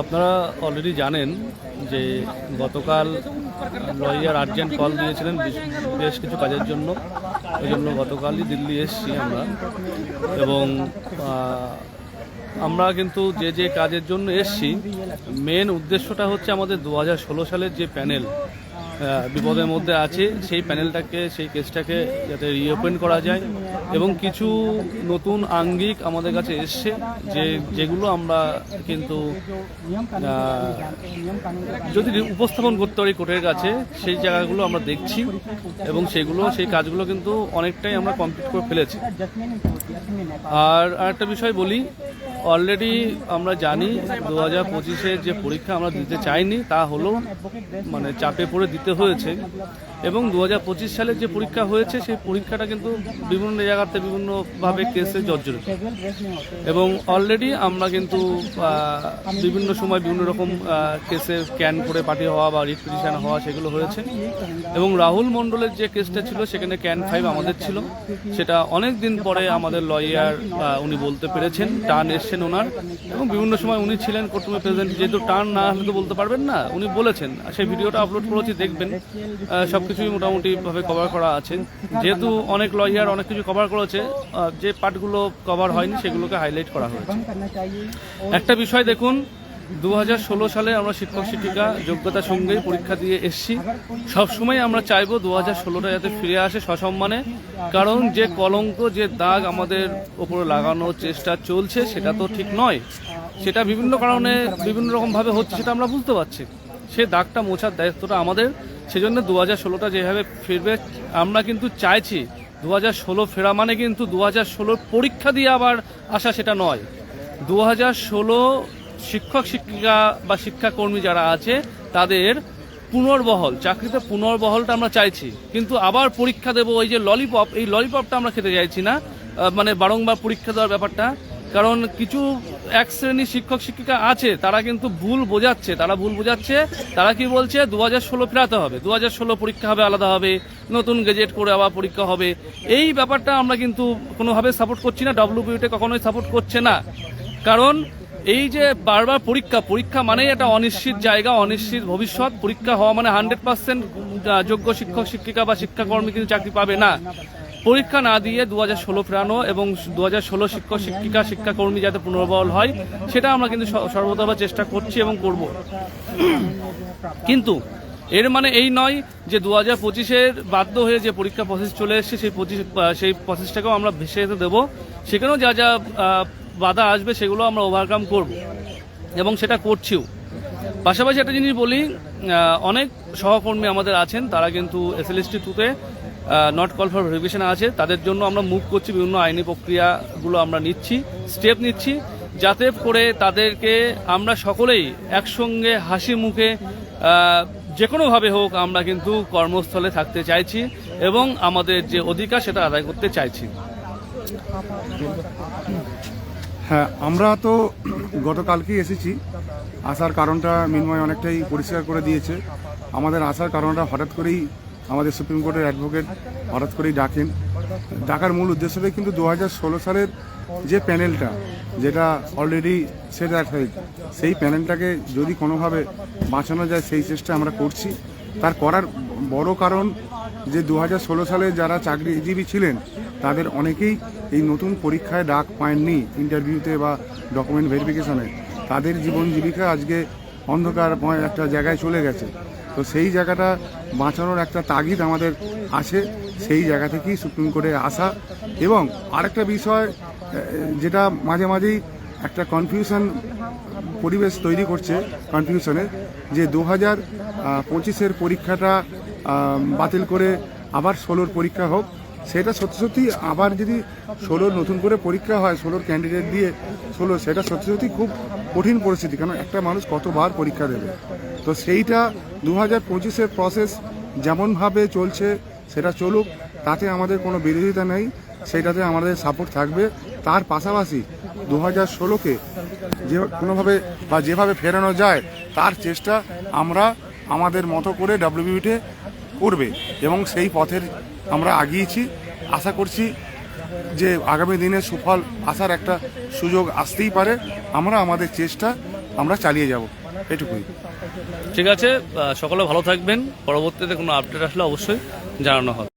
আপনারা অলরেডি জানেন যে গতকাল লয়ার আর্জেন্ট কল দিয়েছিলেন বেশ কিছু কাজের জন্য। এই জন্য গতকালই দিল্লি এসেছি আমরা, এবং আমরা কিন্তু যে কাজের জন্য এসেছি মেন উদ্দেশ্যটা হচ্ছে আমাদের 2016 সালের যে প্যানেল বিপদের মধ্যে আছে সেই প্যানেলটাকে, সেই কেসটাকে যাতে রিওপেন করা যায়, এবং কিছু নতুন আঙ্গিক আমাদের কাছে এসছে যেগুলো আমরা কিন্তু যদি উপস্থাপন করতে পারি কোর্টের কাছে, সেই জায়গাগুলো আমরা দেখছি, এবং সেই কাজগুলো কিন্তু অনেকটাই আমরা কমপ্লিট করে ফেলেছি। আর আরেকটা বিষয় বলি, অলরেডি আমরা জানি 2025-এর যে পরীক্ষা আমরা দিতে চাইনি তা হলো মানে চাপে পড়ে দিতে হয়েছে, এবং 2025 সালের যে পরীক্ষা হয়েছে সেই পরীক্ষাটা কিন্তু বিভিন্ন জায়গাতে বিভিন্নভাবে কেসে জর্জরিত, এবং অলরেডি আমরা কিন্তু বিভিন্ন সময় বিভিন্ন রকম কেসে ক্যান করে পাঠিয়ে হওয়া বা রিট পিটিশন হওয়া সেগুলো হয়েছে, এবং রাহুল মণ্ডলের যে কেসটা ছিল সেখানে ক্যান 5 আমাদের ছিল। সেটা অনেক দিন পরে আমাদের লয়ার উনি বলতে পেরেছেন, টার্ন এসছেন ওনার, এবং বিভিন্ন সময় উনি ছিলেন কোর্টরুমে প্রেজেন্ট, যেহেতু টার্ন না হলে তো বলতে পারবেন না, উনি বলেছেন। সেই ভিডিওটা আপলোড করেছি, দেখবেন, সবকিছুই মোটামুটিভাবে কভার করা আছে। যেহেতু অনেক লয়ার অনেক কিছু কভার করেছে, যে পার্টগুলো কভার হয়নি সেগুলোকে হাইলাইট করা হয়েছে। একটা বিষয় দেখুন, 2016 সালে আমরা শিক্ষক শিক্ষিকা যোগ্যতার সঙ্গেই পরীক্ষা দিয়ে এসেছি। সবসময় আমরা চাইবো 2016টা যাতে ফিরে আসে সসম্মানে, কারণ যে কলঙ্ক, যে দাগ আমাদের ওপরে লাগানোর চেষ্টা চলছে সেটা তো ঠিক নয়। সেটা বিভিন্ন কারণে বিভিন্ন রকমভাবে হচ্ছে, সেটা আমরা বুঝতে পারছি। সে দাগটা মোছার দায়িত্বটা আমাদের। সেজন্য 2016টা যেভাবে ফিরবে আমরা কিন্তু চাইছি। 2016 ফেরা মানে কিন্তু 2016 পরীক্ষা দিয়ে আবার আসা সেটা নয়। 2016 শিক্ষক শিক্ষিকা বা শিক্ষাকর্মী যারা আছে তাদের পুনর্বহল, চাকরিতে পুনর্বহলটা আমরা চাইছি, কিন্তু আবার পরীক্ষা দেবো ওই যে ললিপপ, এই ললিপপটা আমরা খেতে চাইছি না। মানে বারংবার পরীক্ষা দেওয়ার ব্যাপারটা, কারণ কিছু এক শ্রেণীর শিক্ষক শিক্ষিকা আছে তারা কিন্তু ভুল বোঝাচ্ছে। তারা কি বলছে 2016 ফেরাতে হবে, 2016 পরীক্ষা হবে আলাদা হবে, নতুন গেজেট করে আবার পরীক্ষা হবে। এই ব্যাপারটা আমরা কিন্তু কোনোভাবে সাপোর্ট করছি না, ডব্লিউবিইউটি কখনোই সাপোর্ট করছে না। কারণ এই যে বারবার পরীক্ষা মানেই একটা অনিশ্চিত জায়গা, অনিশ্চিত ভবিষ্যৎ। পরীক্ষা হওয়া মানে 100% যোগ্য শিক্ষক শিক্ষিকা বা শিক্ষাকর্মী কিন্তু চাকরি পাবে না। পরীক্ষা না দিয়ে 2016 ফেরানো এবং 2016 শিক্ষক শিক্ষিকা শিক্ষাকর্মী যাতে পুনর্বহাল হয় সেটা আমরা কিন্তু সর্বদা চেষ্টা করছি এবং করব। কিন্তু এর মানে এই নয় যে 2025-এর বাধ্য হয়ে যে পরীক্ষা প্রসেস চলে এসেছে সেই প্রসেসটাকেও আমরা ভেসে যেতে দেবো। সেখানেও যা বাধা আসবে সেগুলো আমরা ওভারকাম করব, এবং সেটা করছিও। পাশাপাশি একটা জিনিস বলি, অনেক সহকর্মী আমাদের আছেন তারা কিন্তু SLST 2-তে নট কল ফর ভেরিফিকেশন আছে, তাদের জন্য আমরা মুভ করছি, বিভিন্ন আইনি প্রক্রিয়াগুলো আমরা স্টেপ নিচ্ছি, যাতে করে তাদেরকে আমরা সকলেই একসঙ্গে হাসি মুখে যে কোনোভাবে হোক আমরা কিন্তু কর্মস্থলে থাকতে চাইছি, এবং আমাদের যে অধিকার সেটা আদায় করতে চাইছি। হ্যাঁ, আমরা তো গতকালকেই এসেছি। আসার কারণটা মিনময় অনেকটাই পরিষ্কার করে দিয়েছে। আমাদের আসার কারণটা হঠাৎ করেই আমাদের সুপ্রিম কোর্টের অ্যাডভোকেট হঠাৎ করেই ডাকার মূল উদ্দেশ্যটাই কিন্তু 2016 সালের যে প্যানেলটা, যেটা অলরেডি সেট হয়েছে, সেই প্যানেলটাকে যদি কোনোভাবে বাঁচানো যায় সেই চেষ্টা আমরা করছি। তার করার বড় কারণ যে 2016 সালে যারা চাকরিজীবী ছিলেন তাদের অনেকেই এই নতুন পরীক্ষায় ডাক পায়নি, ইন্টারভিউতে বা ডকুমেন্ট ভেরিফিকেশনে। তাদের জীবন জীবিকা আজকে অন্ধকারময় একটা জায়গায় চলে গেছে। তো সেই জায়গাটা বাঁচানোর একটা তাগিদ আমাদের আছে, সেই জায়গা থেকেই সুপ্রিম কোর্টে আসা। এবং আরেকটা বিষয় যেটা মাঝে মাঝেই একটা কনফিউশন পরিবেশ তৈরি করছে, কনফিউশনের, যে 2025-এর পরীক্ষাটা বাতিল করে আবার 16 পরীক্ষা হোক। সেটা সত্যি আবার যদি 16 নতুন করে পরীক্ষা হয়, 16 ক্যান্ডিডেট দিয়ে 16, সেটা সত্যি খুব কঠিন পরিস্থিতি, কারণ একটা মানুষ কতবার পরীক্ষা দেবে। তো সেইটা 2025-এর প্রসেস যেমনভাবে চলছে সেটা চলুক, তাতে আমাদের কোনো বিরোধিতা নেই, সেটাতে আমাদের সাপোর্ট থাকবে। তার পাশাপাশি 2016-কে যে কোনোভাবে বা যেভাবে ফেরানো যায় তার চেষ্টা আমরা আমাদের মতো করে ডব্লিউবিইউটি করবে, এবং সেই পথের আমরা আগিয়েছি। আশা করছি যে আগামী দিনে সুফল আসার একটা সুযোগ আসতেই পারে। আমরা আমাদের চেষ্টা আমরা চালিয়ে যাব, এটুকুই। ঠিক আছে, সকলে ভালো থাকবেন। পরবর্তীতে কোনো আপডেট আসলে অবশ্যই জানানো হবে।